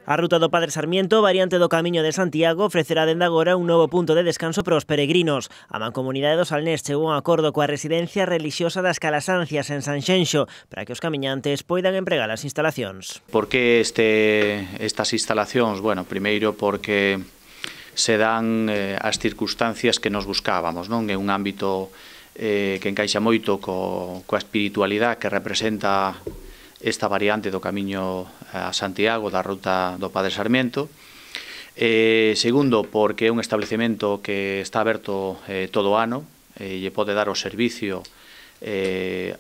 A ruta do Padre Sarmiento, variante do Camiño de Santiago, ofrecerá dende agora un novo punto de descanso para os peregrinos. A Mancomunidade do Salnés chegou a un acordo coa residencia relixiosa das Calasancias en Sanxenxo para que os camiñantes poidan empregar as instalacións. Por que estas instalacións? Bueno, primeiro porque se dan as circunstancias que nos buscábamos, non? É un ámbito que encaixa moito coa espiritualidade que representa esta variante do Camiño a Santiago da ruta do Padre Sarmiento. Segundo, porque é un establecemento que está aberto todo o ano e lle pode dar o servicio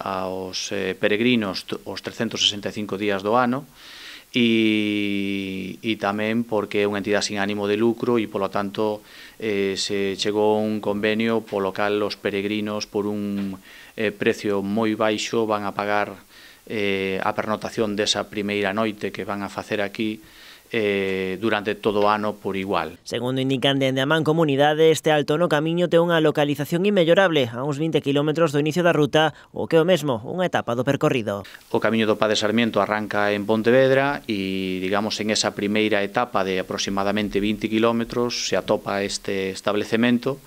aos peregrinos os 365 días do ano e tamén porque é unha entidade sin ánimo de lucro e, polo tanto, se chegou a un convenio polo cal os peregrinos por un precio moi baixo van a pagar a pernotación desa primeira noite que van a facer aquí durante todo o ano por igual. Segundo indican dende a Mancomunidade, este alto no camiño ten unha localización inmellorable a uns 20 km do inicio da ruta, o que é o mesmo, unha etapa do percorrido. O Camiño do Padre Sarmiento arranca en Pontevedra e, digamos, en esa primeira etapa de aproximadamente 20 km se atopa este establecemento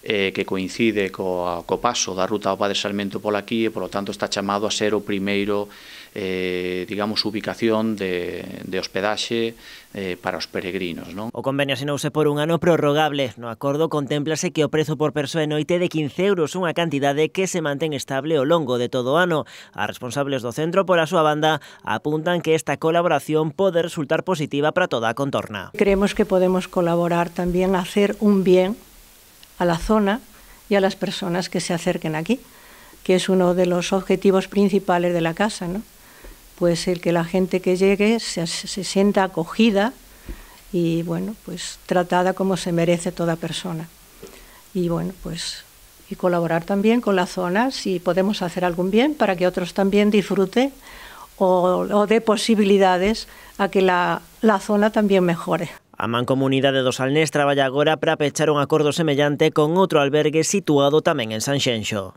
que coincide co paso da ruta ao Padre Sarmiento por aquí e, polo tanto, está chamado a ser o primeiro, digamos, ubicación de hospedaxe para os peregrinos, non? O convenio asinouse por un ano prorrogable. No acordo contémplase que o prezo por persoa e noite de 15 euros, unha cantidade que se mantén estable ao longo de todo o ano. As responsables do centro, pola súa banda, apuntan que esta colaboración pode resultar positiva para toda a contorna. Creemos que podemos colaborar también a hacer un bien a la zona y a las personas que se acerquen aquí, que es uno de los objetivos principales de la casa, ¿no? Pues el que la gente que llegue se sienta acogida y, bueno, pues tratada como se merece toda persona. Y, bueno, pues y colaborar también con la zona si podemos hacer algún bien para que otros también disfruten o dé posibilidades a que la zona también mejore. A Mancomunidade do Salnés traballa agora para pechar un acordo semellante con outro albergue situado tamén en Sanxenxo.